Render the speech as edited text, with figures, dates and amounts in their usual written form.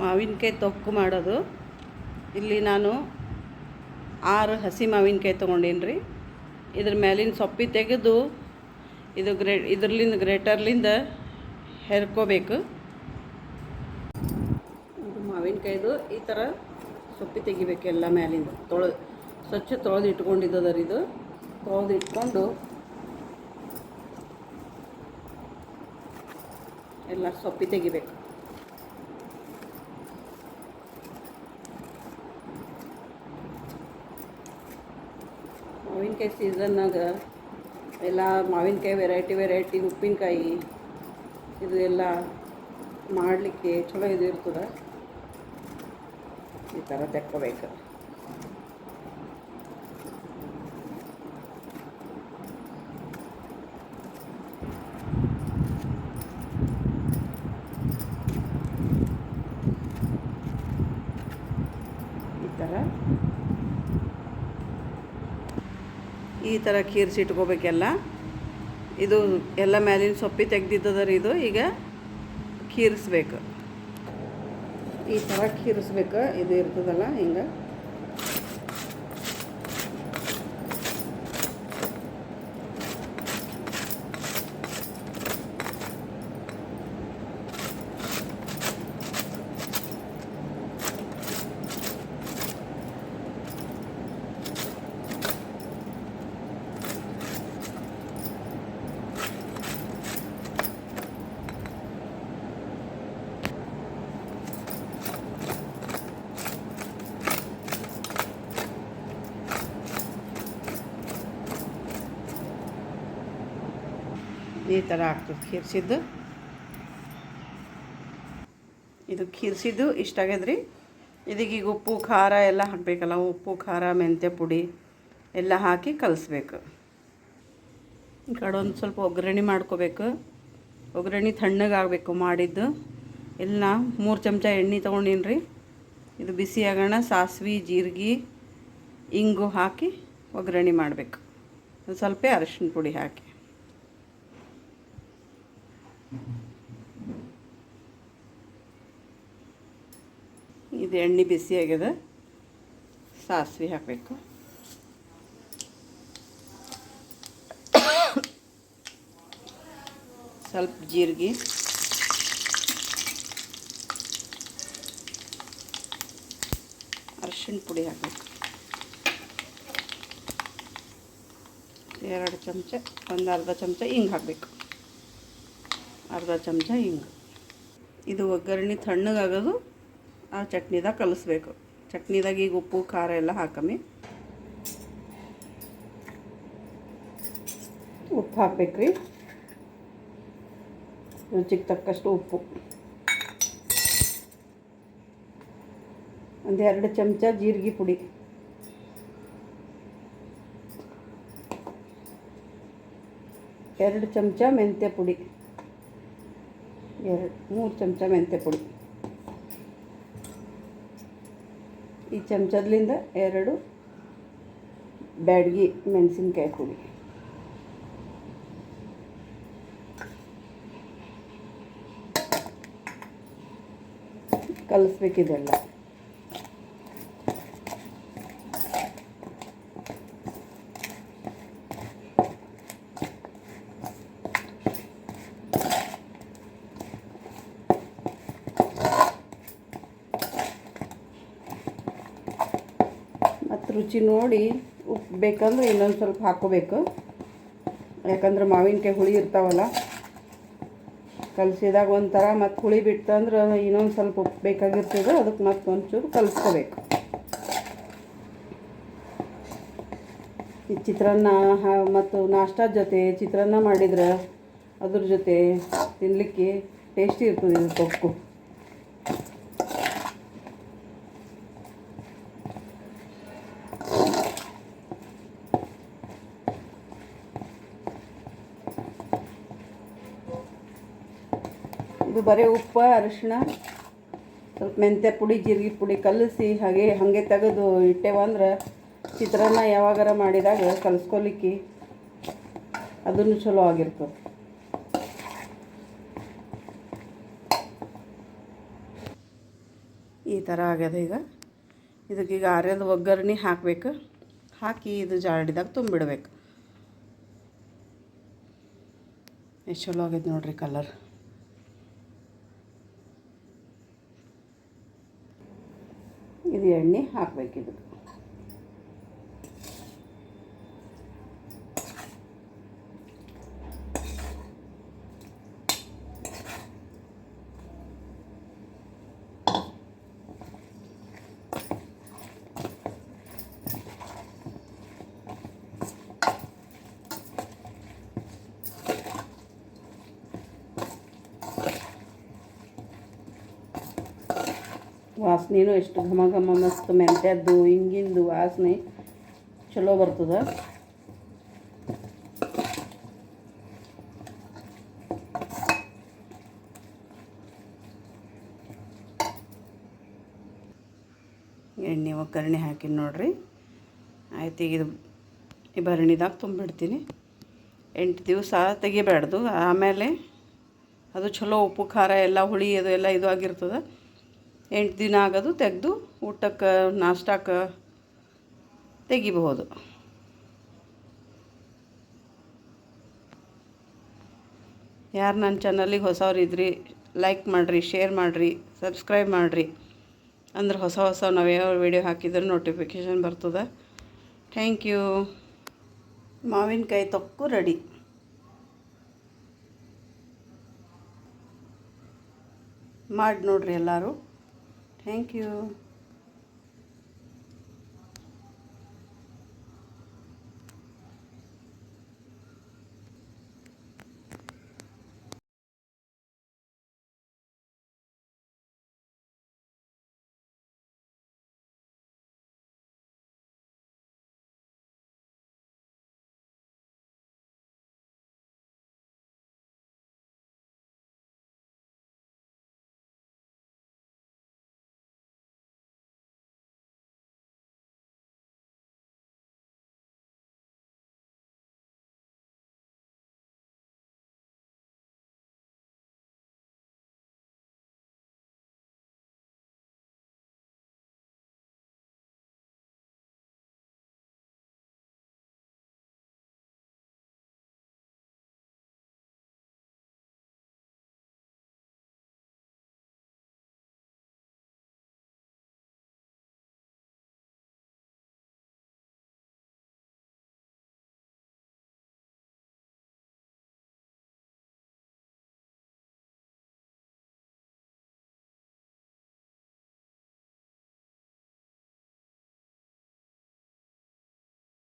ಮಾವಿನಕಾಯಿ ತೊಕ್ಕು ಮಾಡೋದು. ಇಲ್ಲಿ ನಾನು 6 ಹಸಿ ಮಾವಿನಕಾಯಿ ತೊಗೊಂಡೀನಿ ರೀ. ಇದ್ರ ಮೇಲಿನ ಸೊಪ್ಪಿ ತೆಗೆದು ಇದರಿಂದ ಗ್ರೇಟರ್ಲಿಂದ ಹೆರ್ಕೋಬೇಕು. ಇದು ಮಾವಿನಕಾಯ್ದು ಈ ಥರ ಸೊಪ್ಪಿ ತೆಗಿಬೇಕು. ಎಲ್ಲ ಮೇಲಿಂದ ಸ್ವಚ್ಛ ತೊಳೆದು ಇಟ್ಕೊಂಡಿದ್ದದ ರೀ. ಇದು ತೊಳೆದು ಇಟ್ಕೊಂಡು ಎಲ್ಲ ಸೊಪ್ಪಿ ತೆಗಿಬೇಕು. ಮಾವಿನಕಾಯಿ ಸೀಸನ್ನಾಗ ಎಲ್ಲ ಮಾವಿನಕಾಯಿ ವೆರೈಟಿ ಉಪ್ಪಿನಕಾಯಿ ಇದು ಎಲ್ಲ ಮಾಡಲಿಕ್ಕೆ ಚಲೋ ಇದು ಇರ್ತದೆ. ಈ ಥರ ತೆಕ್ಕೋಬೇಕು. ಈ ಥರ ಕೀರ್ಸಿ ಇಟ್ಕೋಬೇಕೆಲ್ಲ. ಇದು ಎಲ್ಲ ಮೇಲಿನ ಸೊಪ್ಪಿ ತೆಗ್ದಿದ್ದದ ರೀ. ಇದು ಈಗ ಕೀರಿಸ್ಬೇಕು. ಈ ಥರ ಕೀರಿಸ್ಬೇಕು. ಇದು ಇರ್ತದಲ್ಲ ಹಿಂಗೆ. ಈ ಥರ ಆಗ್ತದೆ ಕೀರ್ಸಿದ್ದು. ಇದು ಕೀರ್ಸಿದ್ದು ಇಷ್ಟ ಆಗ್ಯದ್ರಿ. ಇದಕ್ಕೀಗ ಉಪ್ಪು ಖಾರ ಎಲ್ಲ ಹಾಕಬೇಕಲ್ಲ. ಉಪ್ಪು ಖಾರ ಮೆಂತ್ಯ ಪುಡಿ ಎಲ್ಲ ಹಾಕಿ ಕಲಿಸ್ಬೇಕು. ಈ ಕಡೆ ಒಂದು ಸ್ವಲ್ಪ ಒಗ್ಗರಣೆ ಮಾಡ್ಕೋಬೇಕು. ಒಗ್ಗರಣೆ ತಣ್ಣಗಾಗಬೇಕು ಮಾಡಿದ್ದು. ಎಲ್ಲ 3 ಚಮಚ ಎಣ್ಣೆ ತೊಗೊಂಡೀನಿ ರೀ. ಇದು ಬಿಸಿ ಆಗೋಣ ಸಾಸಿವೆ ಜೀರಿಗೆ ಇಂಗು ಹಾಕಿ ಒಗ್ಗರಣೆ ಮಾಡಬೇಕು. ಸ್ವಲ್ಪ ಅರಿಶಿನ ಪುಡಿ ಹಾಕಿ. ಇದು ಎಣ್ಣೆ ಬಿಸಿ ಆಗ್ಯದ. ಸಾಸಿವೆ ಹಾಕಬೇಕು. ಸ್ವಲ್ಪ ಜೀರಿಗೆ, ಅರಿಶಿನ ಪುಡಿ ಹಾಕಬೇಕು. 2 ಚಮಚ ಒಂದು ಅರ್ಧ ಚಮಚ ಹಿಂಗೆ ಹಾಕಬೇಕು. ಅರ್ಧ ಚಮಚ ಹಿಂಗೆ. ಇದು ಒಗ್ಗರಣೆ ತಣ್ಣಗಾಗೋದು ಆ ಚಟ್ನಿದಾಗ ಕಲಿಸ್ಬೇಕು. ಚಟ್ನಿದಾಗ ಈಗ ಉಪ್ಪು ಖಾರ ಎಲ್ಲ ಹಾಕಮ್ಮಿ. ಉಪ್ಪು ಹಾಕ್ಬೇಕ್ರಿ. ರುಚಿಗೆ ತಕ್ಕಷ್ಟು ಉಪ್ಪು. 2 ಚಮಚ ಜೀರಿಗೆ ಪುಡಿ, 2 ಚಮಚ ಮೆಂತ್ಯ ಪುಡಿ, 3 ಚಮಚ ಮೆಂತ್ಯ ಪುಡಿ. ಈ ಚಮಚದಿಂದ 2 ಬ್ಯಾಡಗಿ ಮೆಣಸಿನ್ಕಾಯಿ ಪುಡಿ. ಕಲಿಸ್ಬೇಕಿದೆಲ್ಲ. ಮತ್ತು ರುಚಿ ನೋಡಿ ಉಪ್ಪು ಬೇಕಂದ್ರೆ ಇನ್ನೊಂದು ಸ್ವಲ್ಪ ಹಾಕ್ಕೋಬೇಕು. ಯಾಕಂದ್ರೆ ಮಾವಿನಕಾಯಿ ಹುಳಿ ಇರ್ತಾವಲ್ಲ, ಕಲಸಿದಾಗ ಒಂಥರ ಮತ್ತು ಹುಳಿ ಬಿಟ್ಟಂದ್ರೆ ಇನ್ನೊಂದು ಸ್ವಲ್ಪ ಉಪ್ಪು ಬೇಕಾಗಿರ್ತದೆ. ಅದಕ್ಕೆ ಮತ್ತೆ ಒಂಚೂರು ಕಲಿಸ್ಕೋಬೇಕು. ಈ ಚಿತ್ರಾನ್ನ ಮತ್ತು ನಾಷ್ಟಾದ ಜೊತೆ ಚಿತ್ರಾನ್ನ ಮಾಡಿದ್ರೆ ಅದ್ರ ಜೊತೆ ತಿನ್ನಲಿಕ್ಕೆ ಟೇಸ್ಟಿ ಇರ್ತದೆ ಇದು ತೊಕ್ಕು. ಇದು ಬರೀ ಉಪ್ಪು ಅರಿಶಿಣ ಸ್ವಲ್ಪ ಮೆಂತ್ಯ ಪುಡಿ ಜೀರಿಗೆ ಪುಡಿ ಕಲಸಿ ಹಾಗೆ ತೆಗೆದು ಇಟ್ಟೇವಂದ್ರೆ ಚಿತ್ರಾನ್ನ ಯಾವಾಗಾರ ಮಾಡಿದಾಗ ಕಲಿಸ್ಕೊಲಿಕ್ಕೆ ಅದನ್ನು ಚಲೋ ಆಗಿರ್ತದೆ. ಈ ಥರ ಆಗ್ಯದ. ಈಗ ಇದಕ್ಕೀಗ ಆರ್ಯದ ಒಗ್ಗರಣೆ ಹಾಕಬೇಕು. ಹಾಕಿ ಇದು ಜಾಡಿದಾಗ ತುಂಬಿಡ್ಬೇಕು. ಎಷ್ಟು ಚಲೋ ಆಗೈತೆ ನೋಡಿರಿ ಕಲರ್. ಇದು ಎಣ್ಣೆ ಹಾಕಬೇಕು. ಇದಕ್ಕೆ ವಾಸನೆನೂ ಎಷ್ಟು ಘಮ ಘಮ ಮಸ್ತ್ ಮೆಂತ್ಯದ್ದು ಹಿಂಗಿಂದು ವಾಸನೆ ಚಲೋ ಬರ್ತದೆ. ಎಣ್ಣೆ ಒಗ್ಗರಣೆ ಹಾಕಿ ನೋಡ್ರಿ. ಆಯ್ತು, ಈಗ ಇದು ಈ ಭರಣಿದಾಗ ತುಂಬಿಡ್ತೀನಿ. 8 ದಿವಸ ತೆಗಿಬೇಡ್ದು. ಆಮೇಲೆ ಅದು ಚಲೋ ಉಪ್ಪು ಖಾರ ಎಲ್ಲ ಹುಳಿ ಅದು ಎಲ್ಲ ಇದು ಆಗಿರ್ತದೆ. 8 ದಿನ ಆಗೋದು ತೆಗೆದು ಊಟಕ್ಕೆ ನಾಷ್ಟಕ್ಕೆ ತೆಗಿಬಹುದು. ಯಾರು ನನ್ನ ಚಾನಲಿಗೆ ಹೊಸವ್ರು ಇದ್ರಿ ಲೈಕ್ ಮಾಡಿರಿ, ಶೇರ್ ಮಾಡಿರಿ, ಸಬ್ಸ್ಕ್ರೈಬ್ ಮಾಡಿರಿ. ಅಂದ್ರೆ ಹೊಸ ನಾವು ಯಾವ ವಿಡಿಯೋ ಹಾಕಿದ್ರೆ ನೋಟಿಫಿಕೇಷನ್ ಬರ್ತದೆ. Thank you. ಮಾವಿನಕಾಯಿ ತೊಕ್ಕು ರೆಡಿ. ಮಾಡಿ ನೋಡಿರಿ ಎಲ್ಲರೂ. Thank you.